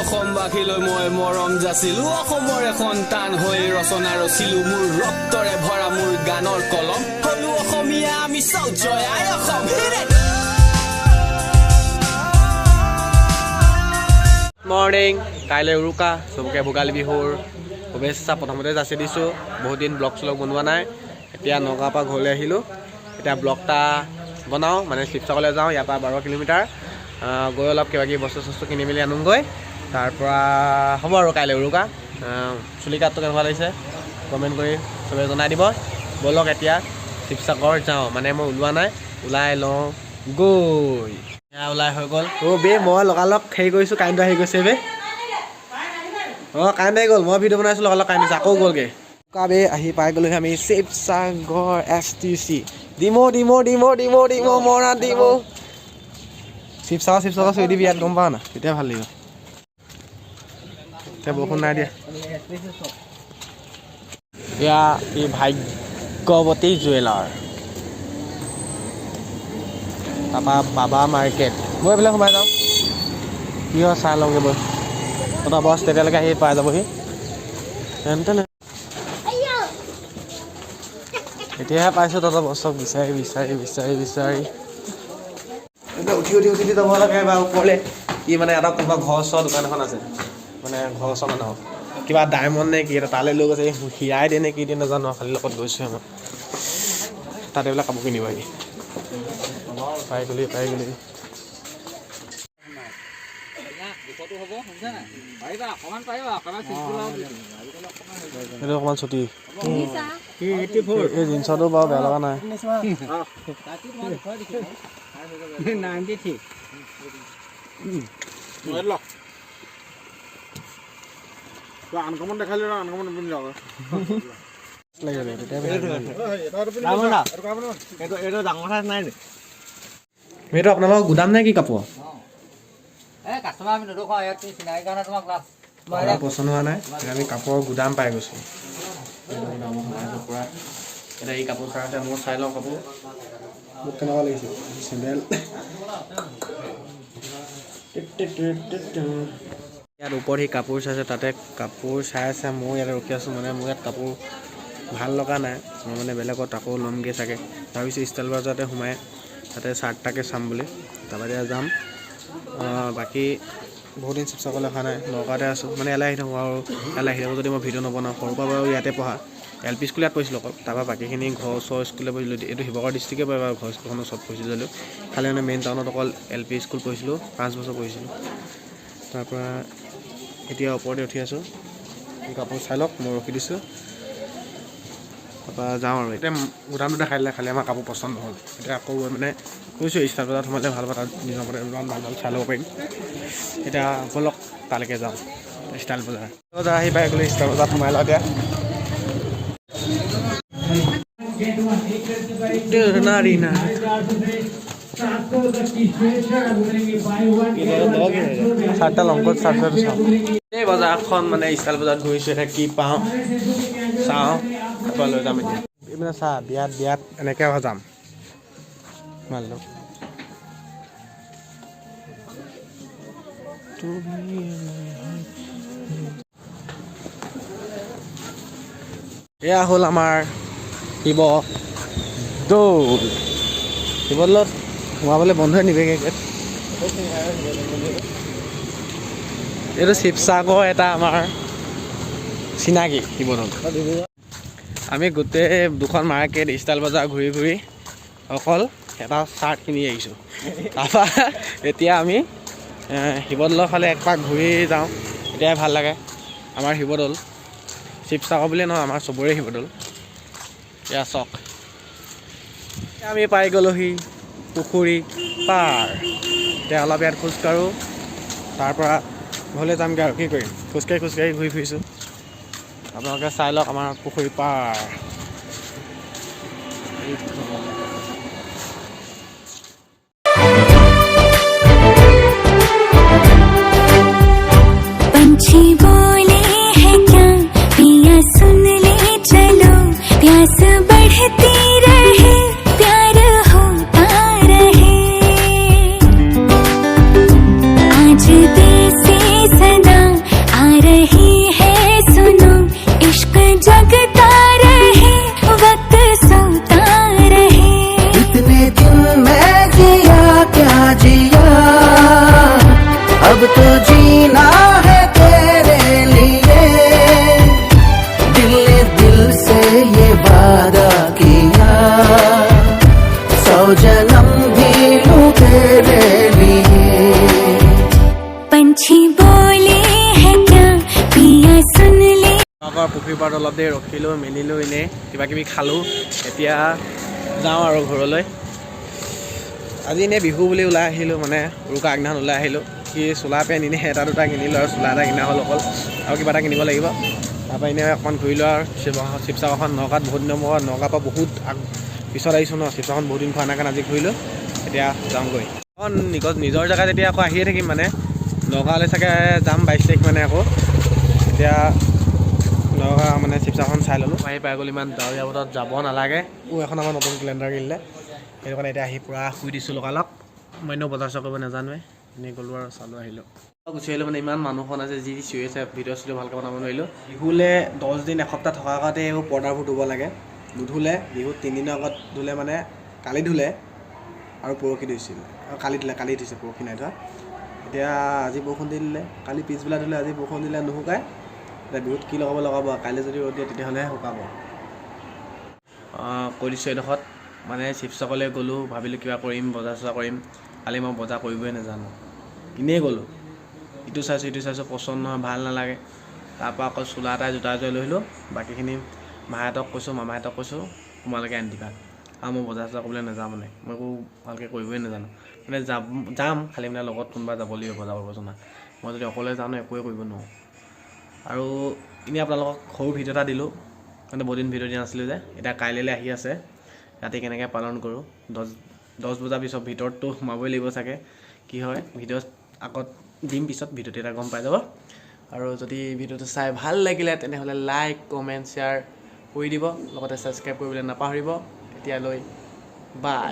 অসমবাসীলৈ মই মৰম যাচিলো অসমৰ সন্তান হৈ ৰচনা ৰচিলো মোৰ ৰক্তৰে ভৰা মোৰ গানৰ কলম হলো অসমীয়া আমি চাও জয় আই অসম মৰ্নিং কাইলৈ উৰুকা চবকে ভোগালী বিহুৰ শুভেচ্ছা প্ৰথমতে যাচি দিছোঁ বহুত দিন ব্লগ চলগ বনোৱা নাই এতিয়া নগাঁৱৰ পৰা ঘৰলৈ আহিলোঁ এতিয়া ব্লগ এটা বনাওঁ মানে শিৱসাগৰলৈ যাওঁ ইয়াৰ পৰা 12 কিলোমিটাৰ গৈ অলপ কিবা কিবি বস্তু চস্তু কিনি মেলি আনোগৈ তাৰপৰা হ'ব আৰু কাইলৈ উৰুকা চুলি কাটটো কেনেকুৱা লাগিছে কমেণ্ট কৰি চবে জনাই দিব ব'লক এতিয়া শিৱসাগৰ যাওঁ মানে মই ওলোৱা নাই ওলাই লওঁ গৈ এয়া ওলাই হৈ গ'ল বে মই লগালগ হেৰি কৰিছোঁ কাৰেণ্টটো আহি গৈছে বে কাৰেণ্ট আহি গ'ল মই ভিডিঅ' বনাইছোঁ লগালগ কাৰেণ্ট আহিছে আকৌ গ'লগৈ বে আহি পাই গ'লোহি আমি শিৱসাগৰ STC ডিমৌ মৰা ডিমৌ শিৱসাগৰ চুই দিবি ইয়াত গম পাওঁ না তেতিয়া ভাল লাগিব এতিয়া বৰষুণ নাই দিয়া এয়া এই ভাগ্যৱতী জুৱেলাৰ তাৰপৰা বাবা মাৰ্কেট মই এইফালে সোমাই যাওঁ কি হয় চাই লওঁগৈ বৈ তহঁতৰ বছ তেতিয়ালৈকে আহি পাই যাবহি এতিয়াহে পাইছোঁ তহঁতৰ বছক বিচাৰি উঠি যাব লাগে বা ওপৰলৈ কি মানে এটা কোনোবা ঘৰ ওচৰৰ দোকান এখন আছে মানে ঘৰ ওচৰ মানুহৰ কিবা ডায়মণ্ড নে কি এটা তালৈ লৈ গৈছে হিৰাই দিয়ে নে কি দিয়ে নাজানো খালি লগত গৈছোঁ মই তাত এইবিলাক কাপোৰ কিনিব আহি পাই গ'লি এইটো অকণমান ছুটি এই জিন্সটো বাৰু বেয়া লগা নাই আনকমন দেখালি আনকমন পিন্ধি যাওঁ এইটো আপোনালোকৰ গুদাম নে কি কাপোৰ পচন্দ হোৱা নাই আমি কাপোৰৰ গুদাম পাই গৈছোঁ এতিয়া এই কাপোৰ চাই আছে মোৰ চাই লওঁ কাপোৰ মোক কেনেকুৱা লাগিছে চেণ্ডেল ইয়াত ওপৰত সি কাপোৰ চাইছে তাতে কাপোৰ চাই আছে মই ইয়াতে ৰখি আছোঁ মানে মোৰ ইয়াত কাপোৰ ভাল লগা নাই মই মানে বেলেগত আকৌ ল'মগৈ চাগে ভাবিছোঁ ষ্টাইল বজাৰতে সোমাই তাতে চাৰ্ট এটাকে চাম বুলি তাৰপৰা এতিয়া যাম বাকী বহুত দিন শিৱসাগৰলৈ অহা নাই নগাঁৱতে আছোঁ মানে ইয়ালৈ আহি থাকোঁ আৰু ইয়ালৈ আহি থাকোঁ যদি মই ভিডিঅ' নবনাওঁ সৰুৰ পৰা বাৰু ইয়াতে পঢ়া LP স্কুল ইয়াত পঢ়িছিলোঁ অকল তাৰপৰা বাকীখিনি ঘৰ ওচৰ স্কুললৈ পঢ়িছিলোঁ এইটো শিৱসাগৰ ডিষ্ট্ৰিক্টে পৰে বাৰু ঘৰ স্কুলখনৰ চব পঢ়িছিলোঁ যদিও খালি মানে মেইন টাউনত অকল LP স্কুল পঢ়িছিলোঁ 5 বছৰ পঢ়িছিলোঁ তাৰপৰা এতিয়া ওপৰতে উঠি আছোঁ এই কাপোৰ চাই লওক মই ৰখি দিছোঁ তাৰপৰা যাওঁ আৰু এতিয়া গুদামটো দেখাই দিলে খালি আমাৰ কাপোৰ পচন্দ নহ'ল এতিয়া আকৌ মানে কৈছোঁ ষ্টাইল বজাৰত সোমালে ভাল কথা নিজৰ মতে ইমান ভাল চাই ল'ব পাৰিম এতিয়া ব'লক তালৈকে যাওঁ ষ্টাইল বজাৰ আহি পাই গ'লে ষ্টাইল বজাৰত সোমাই লওঁ এতিয়া চাৰ্টটা লংকত চাৰ্ট চাওঁ এই বজাৰখন মানে ষ্টাইল বজাৰত ঘূৰিছোঁ এতিয়া কি পাওঁ চাওঁ তাৰপৰা লৈ যাম এতিয়া মানে চা বিয়াত এনেকৈ যাম ভাল লওক এয়া হ'ল আমাৰ শিৱদৌলত সোমাবলৈ বন্ধই নিবেগে এইটো শিৱসাগৰ এটা আমাৰ চিনাকি শিৱদৌল আমি গোটেই দুখন মাৰ্কেট ষ্টাইল বজাৰ ঘূৰি অকল এটা চাৰ্ট কিনি আহিছোঁ তাৰপৰা এতিয়া আমি শিৱদৌলৰ ফালে একপাক ঘূৰি যাওঁ এতিয়াই ভাল লাগে আমাৰ শিৱদৌল শিৱসাগৰ বুলিয়ে নহয় আমাৰ চবৰে শিৱদৌল এয়া চক আমি পাই গ'লোহি পুখুৰী পাৰ এতিয়া অলপ ইয়াত খোজকাঢ়োঁ তাৰপৰা ঘৰলৈ যামগৈ আৰু কি কৰিম খোজকাঢ়ি ঘূৰি ফুৰিছোঁ আপোনালোকে চাই লওক আমাৰ পুখুৰী পাৰ पंछी बोले हैं क्या पिया सुन ले चलो प्यास बढ़ती रहे प्यार होता रहे आज देसे सदा तो जीना है तेरे लिए दिल ने दिल से ये वादा किया 100 जन्म भी लूं तेरे लिए पंछी बोले हैं क्या पिया सुन ले আগৰ পুখুৰী পাৰত অলপ দেৰি ৰখিলোঁ মেলিলোঁ এনেই কিবা কিবি খালোঁ এতিয়া যাওঁ আৰু ঘৰলৈ আজি এনেই বিহু বুলি ওলাই আহিলোঁ মানে উৰুকা আগদিনাখন ওলাই আহিলোঁ কি চোলা পেণ্ট এনেই এটা দুটা কিনিলোঁ আৰু চোলা এটা কিনা হ'ল অকল আৰু কিবা এটা কিনিব লাগিব তাৰপৰা এনেই অকণমান ঘূৰিলোঁ আৰু শিৱসাগৰখন নগাঁৱত বহুত দিনৰ মূৰত নগাঁৱৰ পৰা বহুত পিছত আহিছোঁ ন শিৱসাগৰখন বহুত দিন খোৱা নাই কাৰণে আজি ঘূৰিলোঁ এতিয়া যামগৈ অকণ নিজৰ জেগাত এতিয়া আকৌ আহিয়ে থাকিম মানে নগাঁৱলৈ চাগে যাম 22 তাৰিখ মানে আকৌ এতিয়া নগাঁও মানে শিৱসাগৰখন চাই ল'লোঁ আহি পাই গ'ল ইমান ডাৱৰীয়া বতৰত যাব নালাগে এখন আমাৰ নতুন কেলেণ্ডাৰ কিনিলে সেইটো কাৰণে এতিয়া আহি পূৰা শুই দিছোঁ লগালগ মই এনেও বজাৰ চজাৰ কৰিব নাজানোৱে এনেই গ'লোঁ আৰু চালোঁ আহিলোঁ গুচি আহিলোঁ মানে ইমান মানুহখন আছে যি চিঞৰি আছে ভিডিঅ' চিডিঅ' ভালকৈ বনাব নোৱাৰিলোঁ বিহুলৈ 10 দিন এসপ্তাহ থকাৰ আগতে এইবোৰ পৰ্দাবোৰ ধুব লাগে নুধুলে বিহুত 3 দিনৰ আগত ধুলে মানে কালি ধুলে আৰু পৰহি ধুইছিল আৰু কালি ধুইছে পৰহি নাই ধোৱা এতিয়া আজি বৰষুণ দি দিলে কালি পিছবেলা ধুলে আজি বৰষুণ দিলে নুশুকায় এতিয়া বিহুত কি লগাব কাইলৈ যদি ৰ'দ দিয়ে তেতিয়াহ'লেহে শুকাব কৈ দিছোঁ এইডোখৰত মানে শিৱসাগৰলৈ গ'লোঁ ভাবিলোঁ কিবা কৰিম বজাৰ চজাৰ কৰিম কালি মই বজাৰ কৰিবই নাজানো এনেই গ'লোঁ ইটো চাইছোঁ পচন্দ নহয় ভাল নালাগে তাৰপৰা আকৌ চোলা এটা জোতা এযোৰ লৈ আহিলোঁ বাকীখিনি মাহঁতক কৈছোঁ মামাহঁতক কৈছোঁ তোমালোকে আনি দিবা আৰু মই বজাৰ চজাৰ কৰিবলৈ নাযাওঁ মানে মই একো ভালকৈ কৰিবই নাজানো মানে যাম খালি মানে লগত কোনোবা যাব লাগিব বজাৰ কৰিব জনা মই যদি অকলে যাওঁ একোৱে কৰিব নোৱাৰোঁ আৰু এনেই আপোনালোকক সৰু ভিডিঅ' এটা দিলোঁ মানে বহুত দিন ভিডিঅ' দিয়া নাছিলোঁ যে এতিয়া কাইলৈ আহি আছে ৰাতি কেনেকৈ পালন কৰোঁ 10 বজাৰ পিছত ভিতৰততো সোমাবই লাগিব চাগে কি হয় ভিডিঅ' আগত দিম পিছত ভিডিঅ'টো এটা গম পাই যাব আৰু যদি ভিডিঅ'টো চাই ভাল লাগিলে তেনেহ'লে লাইক কমেণ্ট শ্বেয়াৰ কৰি দিব লগতে ছাবস্ক্ৰাইব কৰিবলৈ নাপাহৰিব এতিয়ালৈ বাই